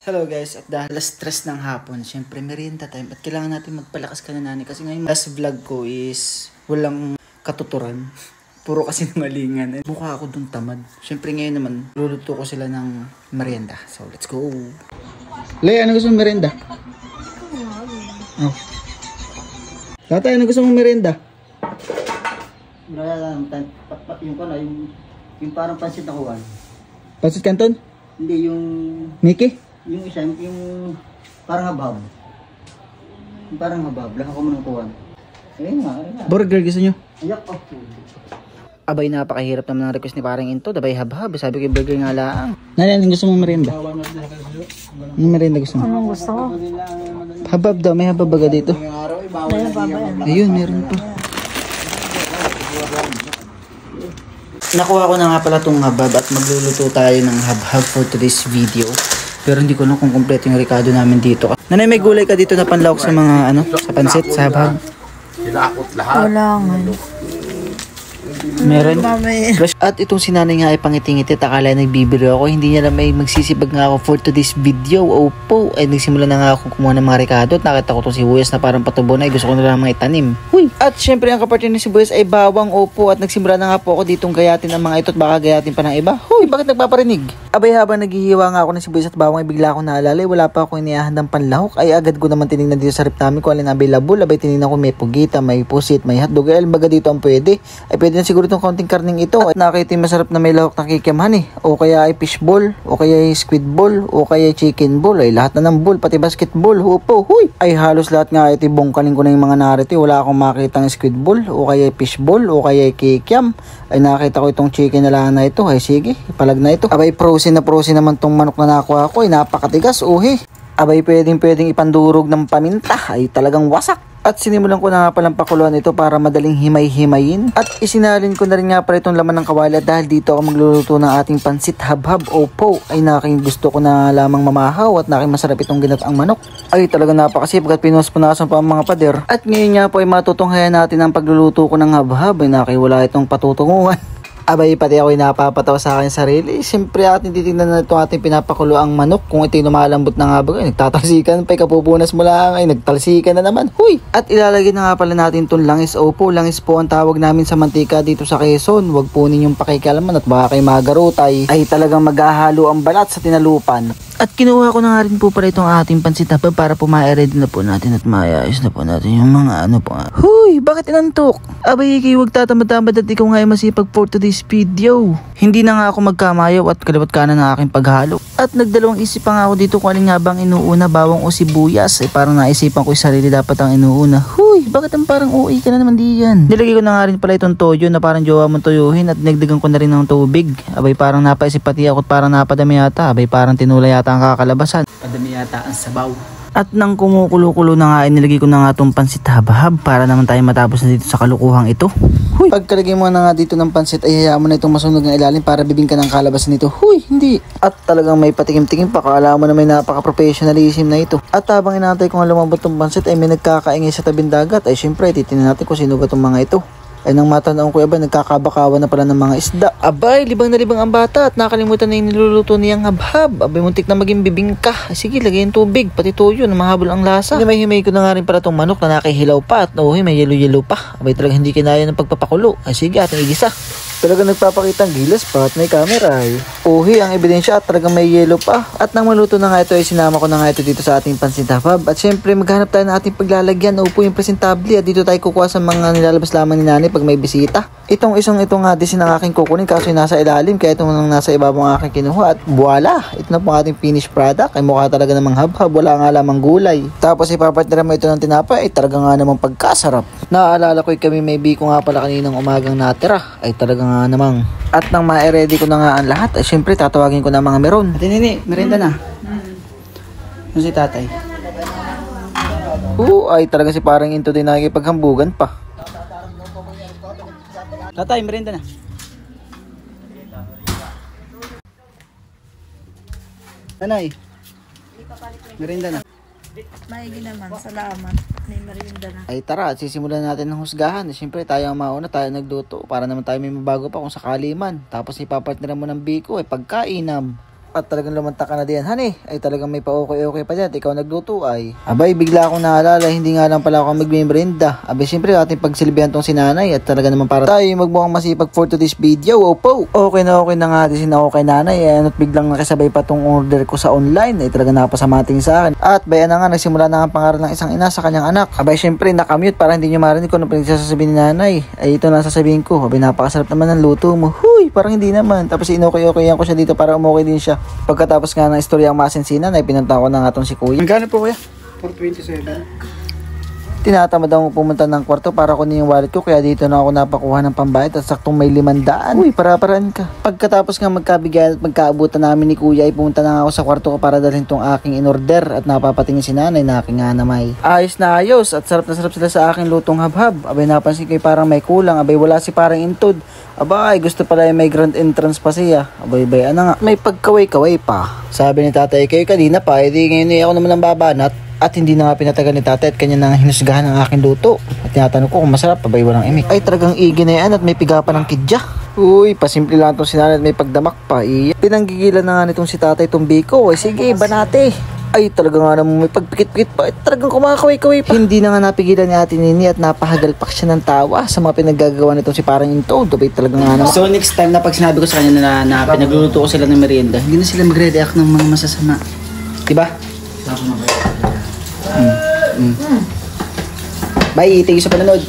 Hello guys, at dahil stress ng hapon, syempre merienda time at kailangan natin magpalakas ka na nani kasi ngayon last vlog ko is walang katuturan. Puro kasi nangalingan. Mukha ako dun tamad. Syempre ngayon naman, luluto ko sila ng merienda. So let's go. Lea, ano gusto mong merienda? Oh. Tatay, ano gusto mong merienda? Yung parang pansit na kuwan. Pansit Canton? Hindi, yung Mickey? yung isa, yung parang habab. Yung parang habab, lang ako muna kuwan. Ayun nga, ayun nga. Burger gusto nyo? Ayak, oh. Abay, napakahirap naman ang request ni parang Into. Dabay hab-hab. Sabi ko burger nga lang. Nani, anong gusto mong merienda? Anong merienda gusto mo? Anong gusto ko? Habab daw. May habab baga dito. Ayun, meron pa. Nakuha ko na nga pala itong habab at magluluto tayo ng habab for today's video. Pero hindi ko na kung kompleto yung ricado namin dito. Nanay, may gulay ka dito na panlawak sa mga sa pansit, sa habab? Wala nga. Meron. At itong sinanay nga ay pangitingiti, akala nagbibiro ako, hindi niya lang may magsisibag nga ako for today's video. Opo, ay nagsimula na nga ako kumuha ng mga ricado at nakita ko itong sibuyas na parang patubo na, gusto ko na lang mga itanim. Huy! At syempre ang kapatid ng sibuyas ay bawang. Opo, at nagsimula na nga po ako ditong gayatin ang mga ito at baka gayatin pa ng iba. Huy! Bakit nagpaparinig? Abay, habang naghihiwa nga ako ng sibuyas at bawang ay bigla akong naalala, wala pa ako inihahandang panlahok, ay agad ko naman tinignan dito sa rep namin kung alin available. Abay, tinignan ko may pugita, may pusit, may hotdog, ay baga dito ang pwede. Ay pwede na siguro itong kaunting karning ito at nakita yung masarap na may lahok na kikiamhan o kaya ay fish ball, o kaya ay squid ball, o kaya ay chicken ball, ay lahat na ng ball, pati basketball. Hupo, huy! Ay halos lahat nga ito bongkalin ko na yung mga narito. Wala akong makita ng squid ball, o kaya ay fish ball, o kaya ay kikiam. Ay nakita ko itong chicken na lang na ito. Ay sige, ipalag na ito. Abay, frozen naman tong manok na nakuha ko. Ay napakatigas, uhi. Abay, pwedeng ipandurog ng paminta. Ay talagang wasak. At sinimulan ko na nga palang pakuluan ito para madaling himay-himayin. At isinalin ko na rin nga pala itong laman ng kawali dahil dito ako magluluto ng ating pansit habhab. Opo, ay naking gusto ko na lamang mamahaw at naking masarap itong ginataang manok. Ay talaga napakasipag at pinunas-punasan pa ang mga pader. At ngayon nga po ay matutunghayan natin ang pagluluto ko ng habhab. Ay nakiwala itong patutunguhan. Abay, pati ako'y napapatawa sa akin sarili. Siyempre ating titignan na itong ating pinapakulo ang manok. Kung ito'y lumalambot na nga ba, nagtatalsikan pa, kapupunas mo lang, ay nagtalsikan na naman. Huy! At ilalagay na nga pala natin itong langis. Opo, langis po ang tawag namin sa mantika dito sa Quezon. Huwag po ninyong pakikialaman at baka kayo magarutay. Ay talagang maghahalo ang balat sa tinalupan. At kinuha ko na nga rin po pala itong ating pansit habab para po ma-ready na po natin at maayos na po natin yung mga ano po. Huy! Bakit inantok? Abay, kayo huwag tatamad-tamad at ikaw nga ay masipag for today's video. Hindi na nga ako magkamayaw at kaliwat kanan ng aking paghalo. At nagdalawang isip pa nga ako dito kung alin nga bang inuuna, bawang o sibuyas. Ay parang naisipan ko yung sarili dapat ang inuuna. Huy! Bakit ang parang uwi ka na naman diyan? Nilagay ko na nga rin pala itong toyo na parang jowa mong tuyuhin at nagdagan ko na rin ng tubig. Abay, parang napaisip pati ako at parang napadami yata. Abay, parang tinula yata ang kakalabasan. Padami yata ang sabaw. At nang kumukulo-kulo na nga, inilagay ko na nga itong pansit habahab para naman tayo matapos na dito sa kalukuhang ito. Huy! Pagkalagay mo na nga dito ng pansit ay hayaan mo na itong masunog ng ilalim para bibingka ng kalabasan nito. Huy! Hindi! At talagang may patikim-tikim pa. Kala mo na may napaka-professionalism na ito. At habang inatay ko nga lumabot itong pansit ay may nagkakaingay sa tabing dagat. Ay syempre, titinan natin kung sino ba itong mga ito. Ay nang matanaon ko ba, nagkakabakawan na pala ng mga isda. Abay, libang na libang ang bata at nakalimutan na yung niluluto niyang habhab. Abay, muntik na maging bibingka. Sige, lagay yung tubig, pati toyo na mahabol ang lasa. Himay ko na nga rin pala itong manok na nakahilaw pa at may yelo-yelo pa. Abay, talagang hindi kinaya ng pagpapakulo. Ay sige, ating igisa. Talagang nagpapakita ang gilas pa at may camera ay. Uhi, ang ebidensya at talagang may yelo pa. At nang maluto na nga ito ay sinama ko na nga ito dito sa ating pansit habhab. At syempre maghanap tayo ng ating paglalagyan. Upo yung presentable at dito tayo kukuha sa mga nilalabas lamang ni nanay pag may bisita. Itong nga disin ang aking kukunin kaso nasa ilalim kaya itong nasa ibabaw ang aking kinuha at voila! Ito na po ang ating finished product. Ay mukha talaga namang habhab, wala nga lamang gulay. Tapos ipapartneran mo ito ng tinapay ay talaga nga namang pagkasarap. Naaalala ko kami may biko nga pala kaninang umagang natira ay talaga nga namang. At nang ma-ready ko na nga ang lahat ay syempre tatawagin ko na mga meron. Ate Nini, merienda na. Ano si tatay? Ay talaga si parang Into din nakikipaghambugan pa. Tatay, merienda na. Nanay, merienda na. Maigi naman, salamat. May merienda na. Ay tara, at sisimulan natin ng husgahan. Siyempre tayo ang mauna, tayo nagluto para naman tayo may mabago pa kung sakali man. Tapos ipapartneran mo ng biko ay pagkainam. at talagang lumantak ka na diyan. Honey, ay talagang may pa-okay pa dyan. Ikaw nagluto ay. Abay, bigla akong naalala, hindi nga lang pala ako magmimerinda. Abay, siyempre ating pagsilbihan tong sinanay at talaga naman para tayo magmukhang masipag for today's video. Opo, okay na nga din ako kay nanay. At biglang nakasabay pa tong order ko sa online. Ay talaga napasamating sa akin. At bayan na nga, nagsimula na ang pangaral ng isang ina sa kanyang anak. Abay, siyempre nakamute para hindi nyo marinig ko ano pinagsasasabihin ni nanay. Ay ito na sasabihin ko. Abay, napakasarap naman ng luto mo. Huy, parang hindi naman. Tapos okay ko siya dito para umukay din siya. Pagkatapos nga ng istorya ang masinsinan ay pinunta ko na nga tong si kuya. Magkano po kuya? 427. Tinatamad ako pumunta ng kwarto para kunin yung wallet ko, kaya dito na ako napakuha ng pambayad at saktong may 500. Uy, para-paraan ka. Pagkatapos nga magkabigayan at magkaabutan namin ni kuya ay pumunta na ako sa kwarto ko para dalhin tong aking in-order at napapatingin si nanay na aking nanamay. Ayos na ayos at sarap na sarap sila sa aking lutong habhab. Abay, napansin ko parang may kulang. Abay, wala si parang intod. Abay, gusto pala yung may grand entrance pa siya. Abay, ano nga, may pagkaway-kaway pa. Sabi ni tatay, kayo kanina pa, edi ngayon ako naman ang babanat. At hindi na nga pinatagal ni tatay at kanya nang hinusgahan ang aking luto. At tinatanong ko kung masarap, abay walang imik. Ay, talagang igi na yan at may piga pa ng kidya. Uy, pasimple lang itong sinanay at may pagdamak pa. Pinanggigilan na nga nitong si tatay itong biko. Ay, sige, banate. Ay, talaga nga naman may pagpikit-pikit pa. Ay, talagang kumakaway-kaway pa. Hindi na nga napigilan ni Ate Nini at napahagalpak siya ng tawa sa mga pinaggagawa nitong si parang intod. Abay, talaga nga naman. So next time na pag sinabi ko sa kanya na pinagluluto ko sila ng merienda, hindi na sila magre-react ng mga masasama. Diba? Bye, thank you sa panonood.